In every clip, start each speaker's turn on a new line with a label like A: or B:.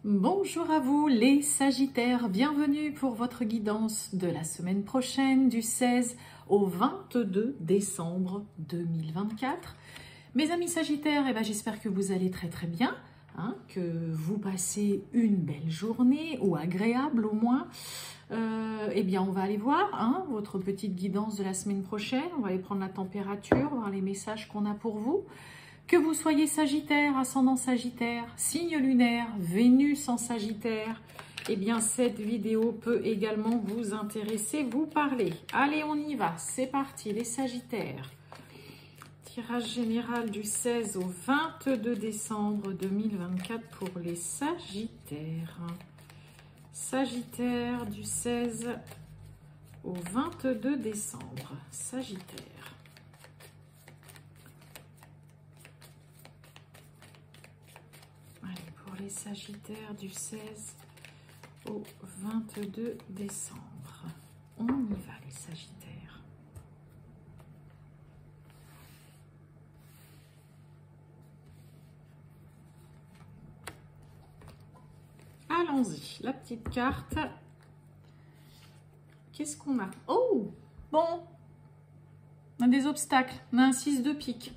A: Bonjour à vous les Sagittaires, bienvenue pour votre guidance de la semaine prochaine du 16 au 22 décembre 2024. Mes amis Sagittaires, j'espère que vous allez très bien, que vous passez une belle journée ou agréable au moins. On va aller voir votre petite guidance de la semaine prochaine, on va aller prendre la température, voir les messages qu'on a pour vous. Que vous soyez Sagittaire, ascendant Sagittaire, signe lunaire, Vénus en Sagittaire, cette vidéo peut également vous intéresser, vous parler. Allez, on y va, c'est parti les Sagittaires. Tirage général du 16 au 22 décembre 2024 pour les Sagittaires. Sagittaire du 16 au 22 décembre. Sagittaire. Les Sagittaires du 16 au 22 décembre. On y va les Sagittaires. Allons-y, la petite carte. Qu'est-ce qu'on a? Oh, bon, on a des obstacles, on a un 6 de pique.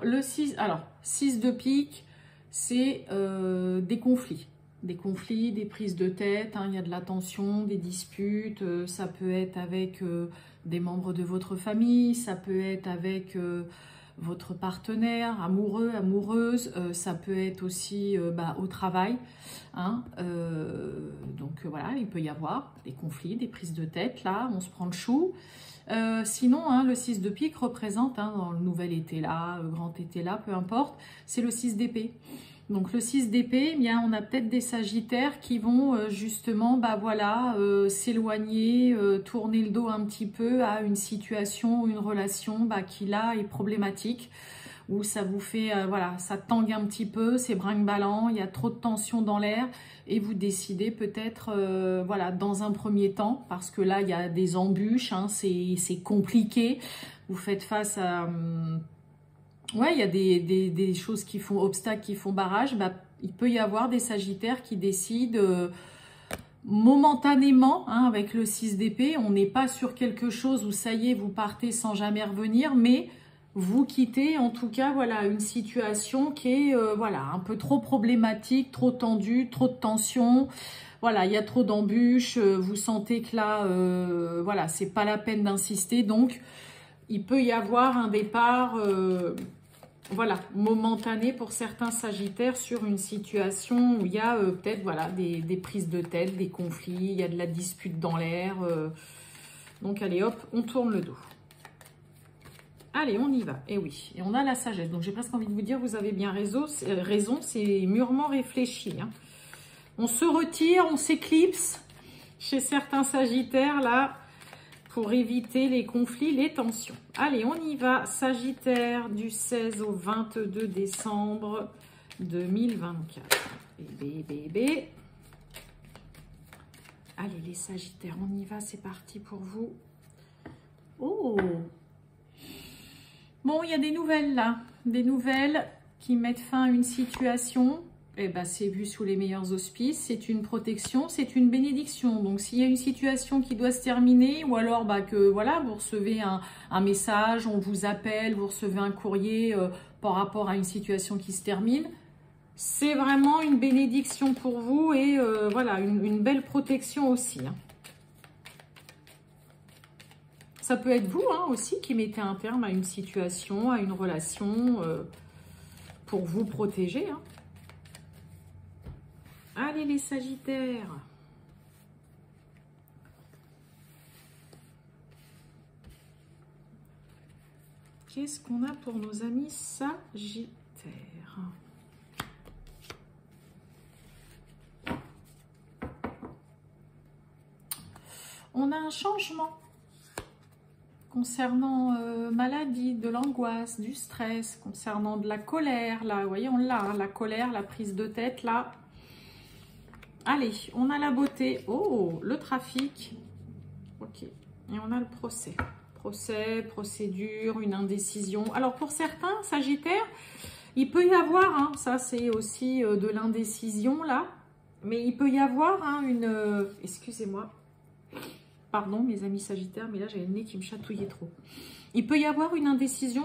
A: Le 6 de pique, c'est des conflits, des prises de tête, il y a de la tension, des disputes, ça peut être avec des membres de votre famille, ça peut être avec votre partenaire, amoureux, amoureuse, ça peut être aussi au travail, voilà, il peut y avoir des conflits, des prises de tête, là, on se prend le chou. Sinon, le 6 de pique représente, dans le nouvel été là, grand été là, peu importe, c'est le 6 d'épée. Donc le 6 d'épée, on a peut-être des Sagittaires qui vont justement, s'éloigner, tourner le dos un petit peu à une situation, une relation qui là est problématique, où ça vous fait, ça tangue un petit peu, c'est brinque-ballant, il y a trop de tension dans l'air, et vous décidez peut-être, dans un premier temps, parce que là, il y a des embûches, c'est compliqué, vous faites face à... il y a des choses qui font obstacle, qui font barrage, il peut y avoir des Sagittaires qui décident... momentanément, avec le 6 d'épée, on n'est pas sur quelque chose où ça y est, vous partez sans jamais revenir, mais vous quittez en tout cas une situation qui est un peu trop problématique, trop tendue, trop de tension. Il y a trop d'embûches, vous sentez que là, c'est pas la peine d'insister. Donc, il peut y avoir un départ momentané pour certains Sagittaires sur une situation où il y a peut-être des prises de tête, des conflits, il y a de la dispute dans l'air. Donc, allez hop, on tourne le dos. Allez, on y va. Et oui, et on a la sagesse. Donc, j'ai presque envie de vous dire, vous avez bien raison, c'est mûrement réfléchi. On se retire, on s'éclipse chez certains Sagittaires, là, pour éviter les conflits, les tensions. Allez, on y va. Sagittaire du 16 au 22 décembre 2024. Bébé. Allez, les Sagittaires, on y va. C'est parti pour vous. Oh! Bon, il y a des nouvelles là, des nouvelles qui mettent fin à une situation. C'est vu sous les meilleurs auspices, c'est une protection, c'est une bénédiction. Donc, s'il y a une situation qui doit se terminer, ou alors vous recevez un message, on vous appelle, vous recevez un courrier par rapport à une situation qui se termine, c'est vraiment une bénédiction pour vous et une belle protection aussi. Ça peut être vous aussi qui mettez un terme à une situation, à une relation pour vous protéger. Allez les Sagittaires. Qu'est-ce qu'on a pour nos amis Sagittaires? On a un changement concernant maladie, de l'angoisse, du stress, concernant de la colère, là, vous voyez, on l'a, la colère, la prise de tête, là. Allez, on a la beauté, oh, le trafic, ok, et on a le procès, procédure, une indécision. Alors, pour certains Sagittaires, Il peut y avoir, hein, ça c'est aussi de l'indécision là, mais il peut y avoir hein, excusez-moi, pardon mes amis Sagittaires, mais là j'ai le nez qui me chatouillait trop. Il peut y avoir une indécision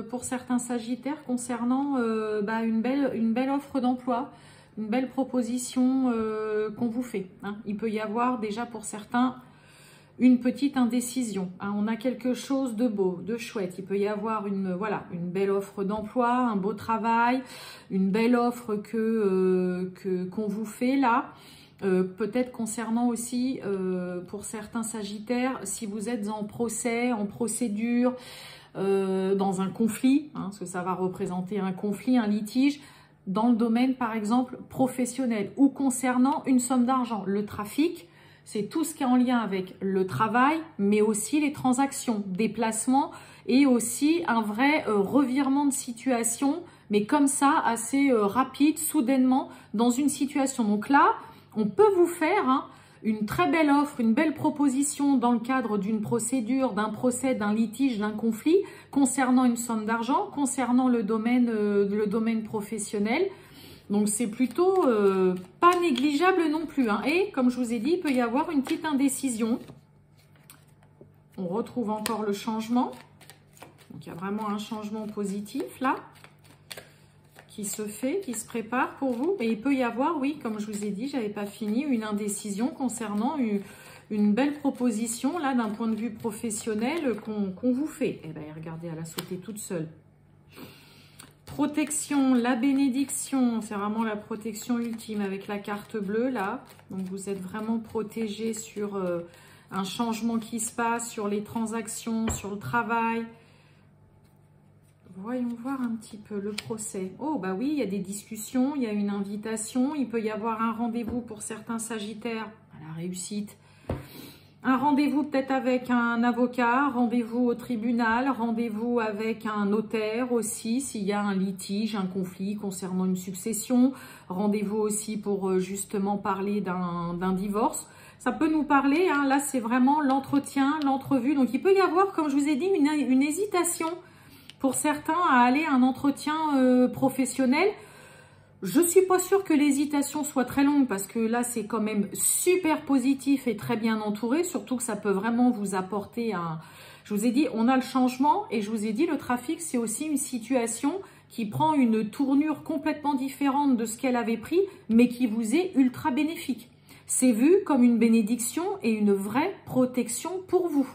A: pour certains Sagittaires concernant une belle offre d'emploi, une belle proposition qu'on vous fait. Hein. Il peut y avoir déjà pour certains une petite indécision. Hein. On a quelque chose de beau, de chouette. Il peut y avoir une belle offre d'emploi, un beau travail, une belle offre qu'on vous fait là. Peut-être concernant aussi pour certains Sagittaires, si vous êtes en procès, en procédure, dans un conflit, hein, parce que ça va représenter un conflit, un litige, dans le domaine par exemple professionnel ou concernant une somme d'argent. Le trafic, c'est tout ce qui est en lien avec le travail, mais aussi les transactions, déplacements et aussi un vrai revirement de situation, mais comme ça, assez rapide, soudainement, dans une situation. Donc là, on peut vous faire hein, une très belle offre, une belle proposition dans le cadre d'une procédure, d'un procès, d'un litige, d'un conflit, concernant une somme d'argent, concernant le domaine professionnel. Donc c'est plutôt pas négligeable non plus. Hein. Et comme je vous ai dit, il peut y avoir une petite indécision. On retrouve encore le changement. Donc il y a vraiment un changement positif là, qui se fait, qui se prépare pour vous. Et il peut y avoir, oui, comme je vous ai dit, j'avais pas fini, une indécision concernant une belle proposition là d'un point de vue professionnel qu'on vous fait. Et bien regardez, elle a sauté toute seule. Protection, la bénédiction, c'est vraiment la protection ultime avec la carte bleue là. Donc vous êtes vraiment protégé sur un changement qui se passe, sur les transactions, sur le travail. Voyons voir un petit peu le procès. Oh bah oui, il y a des discussions, il y a une invitation, il peut y avoir un rendez-vous pour certains Sagittaires à la réussite. Un rendez-vous peut-être avec un avocat, rendez-vous au tribunal, rendez-vous avec un notaire aussi, s'il y a un litige, un conflit concernant une succession, rendez-vous aussi pour justement parler d'un divorce. Ça peut nous parler, hein, là c'est vraiment l'entretien, l'entrevue. Donc il peut y avoir, comme je vous ai dit, une hésitation pour certains à aller à un entretien professionnel. Je ne suis pas sûre que l'hésitation soit très longue parce que là, c'est quand même super positif et très bien entouré. Surtout que ça peut vraiment vous apporter un... Je vous ai dit, on a le changement et je vous ai dit, le trafic, c'est aussi une situation qui prend une tournure complètement différente de ce qu'elle avait pris, mais qui vous est ultra bénéfique. C'est vu comme une bénédiction et une vraie protection pour vous.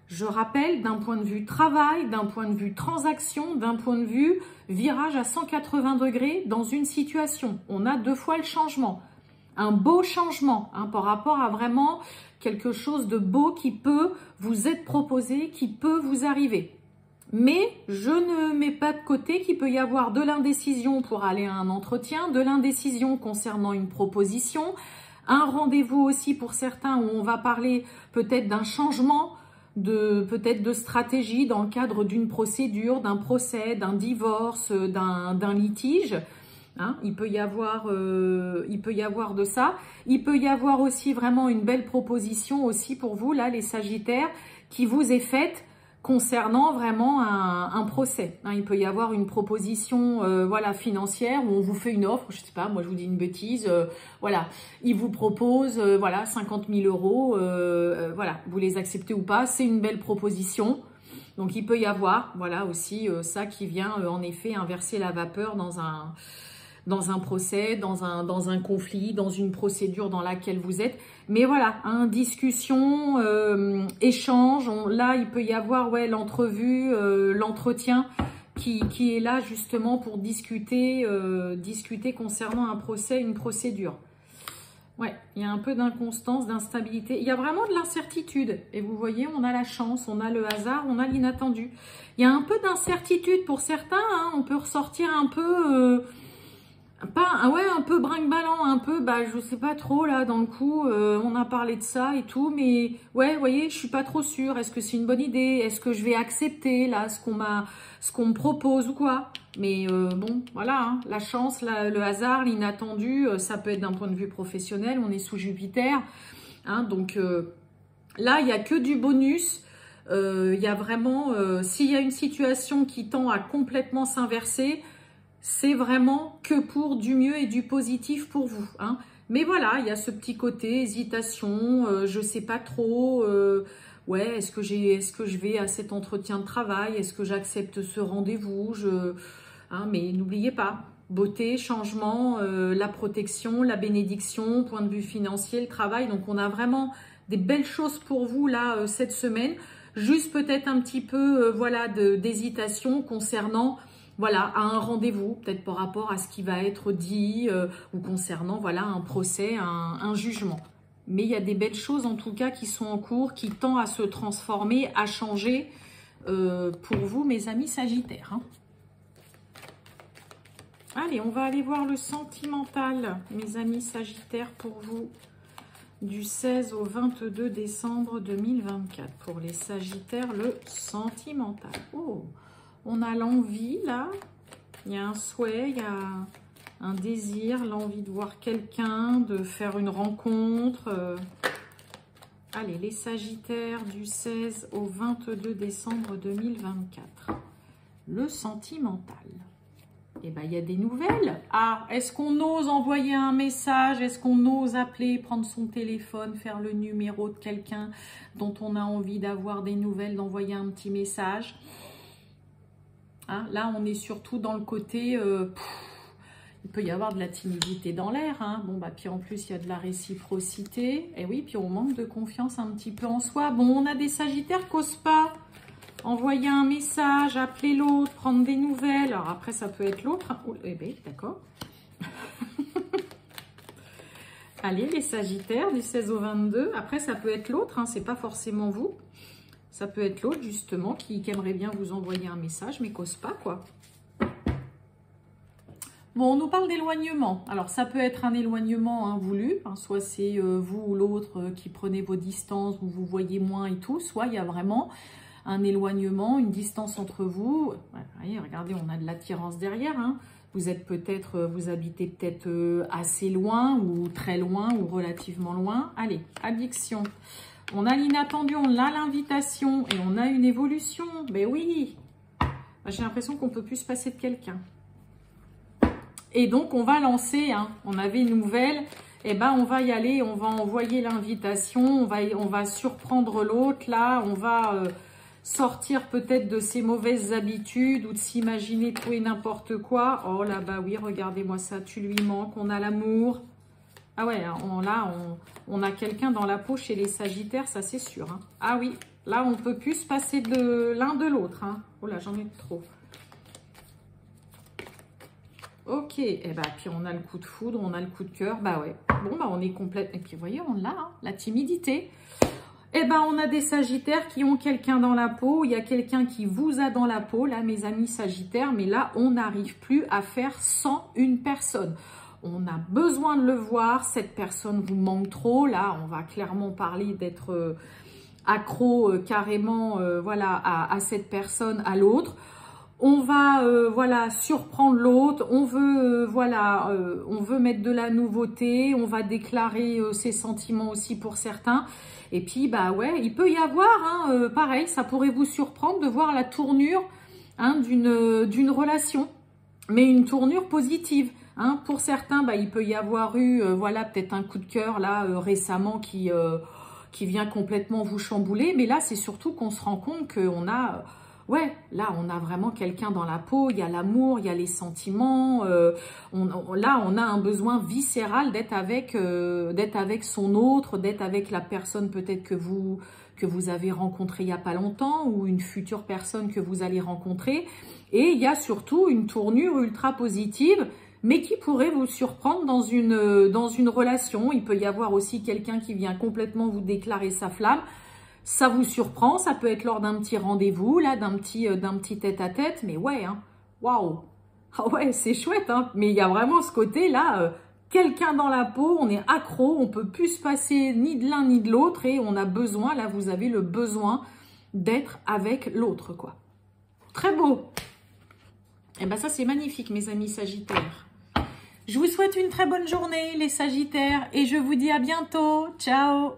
A: Je rappelle, d'un point de vue travail, d'un point de vue transaction, d'un point de vue virage à 180 degrés dans une situation. On a deux fois le changement. Un beau changement hein, par rapport à vraiment quelque chose de beau qui peut vous être proposé, qui peut vous arriver. Mais je ne mets pas de côté qu'il peut y avoir de l'indécision pour aller à un entretien, de l'indécision concernant une proposition, un rendez-vous aussi pour certains où on va parler peut-être d'un changement, peut-être de stratégie dans le cadre d'une procédure, d'un procès, d'un divorce, d'un litige. Hein, il peut y avoir de ça. Il peut y avoir aussi vraiment une belle proposition aussi pour vous, là, les Sagittaires, qui vous est faite concernant vraiment un procès. Hein, il peut y avoir une proposition voilà, financière où on vous fait une offre, je sais pas, moi je vous dis une bêtise, voilà, il vous propose voilà, 50 000 euros, voilà, vous les acceptez ou pas, c'est une belle proposition. Donc il peut y avoir voilà, aussi ça qui vient en effet inverser la vapeur dans un procès, dans un conflit, dans une procédure dans laquelle vous êtes. Mais voilà, hein, discussion, échange, là il peut y avoir ouais, l'entrevue, l'entretien qui est là justement pour discuter concernant un procès, une procédure. Ouais, il y a un peu d'inconstance, d'instabilité. Il y a vraiment de l'incertitude. Et vous voyez, on a la chance, on a le hasard, on a l'inattendu. Il y a un peu d'incertitude pour certains. Hein, on peut ressortir un peu... un peu brinque-ballant, un peu, bah, je sais pas trop, là, dans le coup, on a parlé de ça et tout, mais, ouais, vous voyez, je suis pas trop sûre, est-ce que c'est une bonne idée, est-ce que je vais accepter, là, ce qu'on me propose ou quoi, mais, bon, voilà, hein, la chance, le hasard, l'inattendu, ça peut être d'un point de vue professionnel, on est sous Jupiter, hein, donc, là, il y a que du bonus, il y a vraiment, s'il y a une situation qui tend à complètement s'inverser, c'est vraiment que pour du mieux et du positif pour vous, hein. Mais voilà, il y a ce petit côté hésitation, je sais pas trop, ouais, est-ce que je vais à cet entretien de travail, est-ce que j'accepte ce rendez-vous, hein, mais n'oubliez pas, beauté, changement, la protection, la bénédiction, point de vue financier, le travail, donc on a vraiment des belles choses pour vous là cette semaine, juste peut-être un petit peu voilà d'hésitation concernant voilà, à un rendez-vous, peut-être par rapport à ce qui va être dit ou concernant voilà, un procès, un jugement. Mais il y a des belles choses en tout cas qui sont en cours, qui tendent à se transformer, à changer pour vous, mes amis Sagittaires, hein. Allez, on va aller voir le sentimental, mes amis Sagittaires, pour vous, du 16 au 22 décembre 2024. Pour les Sagittaires, le sentimental. Oh! On a l'envie, là, il y a un souhait, il y a un désir, l'envie de voir quelqu'un, de faire une rencontre. Allez, les Sagittaires du 16 au 22 décembre 2024. Le sentimental. Eh bien, il y a des nouvelles. Ah, est-ce qu'on ose envoyer un message? Est-ce qu'on ose appeler, prendre son téléphone, faire le numéro de quelqu'un dont on a envie d'avoir des nouvelles, d'envoyer un petit message? Hein, là, on est surtout dans le côté, il peut y avoir de la timidité dans l'air. Hein. Bon, bah, puis en plus, il y a de la réciprocité. Et oui, puis on manque de confiance un petit peu en soi. Bon, on a des Sagittaires qui n'osent pas envoyer un message, appeler l'autre, prendre des nouvelles. Alors après, ça peut être l'autre. Hein. Oh, eh bien, d'accord. Allez, les Sagittaires du 16 au 22. Après, ça peut être l'autre. Hein. C'est pas forcément vous. Ça peut être l'autre, justement, qui aimerait bien vous envoyer un message, mais qu'ose pas, quoi. Bon, on nous parle d'éloignement. Alors, ça peut être un éloignement hein, voulu. Hein, soit c'est vous ou l'autre qui prenez vos distances, vous vous voyez moins et tout. Soit il y a vraiment un éloignement, une distance entre vous. Ouais, voyez, regardez, on a de l'attirance derrière. Hein. Vous êtes peut-être, vous habitez peut-être assez loin ou très loin ou relativement loin. Allez, addiction. On a l'inattendu, on a l'invitation et on a une évolution. Ben oui, j'ai l'impression qu'on ne peut plus se passer de quelqu'un. Et donc, on va lancer, hein, on avait une nouvelle, et ben on va y aller, on va envoyer l'invitation, on va surprendre l'autre, là, on va sortir peut-être de ses mauvaises habitudes ou de s'imaginer tout et n'importe quoi. Oh là, bah oui, regardez-moi ça, tu lui manques, on a l'amour. Ah ouais, on a quelqu'un dans la peau chez les Sagittaires, ça c'est sûr. Hein. Ah oui, là on peut plus se passer de l'un de l'autre. Hein. Oh là, j'en ai trop. Ok, et bah puis on a le coup de foudre, on a le coup de cœur. Bah ouais, bon bah on est complète. Et puis vous voyez, on l'a, hein, la timidité. Et ben on a des Sagittaires qui ont quelqu'un dans la peau. Il y a quelqu'un qui vous a dans la peau, là mes amis Sagittaires. Mais là, on n'arrive plus à faire sans une personne. On a besoin de le voir, cette personne vous manque trop. Là, on va clairement parler d'être accro carrément voilà, à cette personne, à l'autre. On va voilà, surprendre l'autre, on veut voilà, on veut mettre de la nouveauté, on va déclarer ses sentiments aussi pour certains. Et puis, bah ouais, il peut y avoir, hein, pareil, ça pourrait vous surprendre de voir la tournure hein, d'une relation, mais une tournure positive. Hein, pour certains, bah, il peut y avoir eu, voilà, peut-être un coup de cœur là récemment qui vient complètement vous chambouler. Mais là, c'est surtout qu'on se rend compte qu'on a, ouais, là, on a vraiment quelqu'un dans la peau. Il y a l'amour, il y a les sentiments. Là, on a un besoin viscéral d'être avec son autre, d'être avec la personne peut-être que vous avez rencontrée il n'y a pas longtemps ou une future personne que vous allez rencontrer. Et il y a surtout une tournure ultra positive, mais qui pourrait vous surprendre dans une relation. Il peut y avoir aussi quelqu'un qui vient complètement vous déclarer sa flamme. Ça vous surprend, ça peut être lors d'un petit rendez-vous, là, d'un petit tête-à-tête, mais ouais, hein, waouh, ah ouais, c'est chouette, hein, mais il y a vraiment ce côté-là, quelqu'un dans la peau, on est accro, on peut plus se passer ni de l'un ni de l'autre, et on a besoin, là, vous avez le besoin d'être avec l'autre, quoi. Très beau. Et ben ça, c'est magnifique, mes amis Sagittaires. Je vous souhaite une très bonne journée, les Sagittaires, et je vous dis à bientôt. Ciao!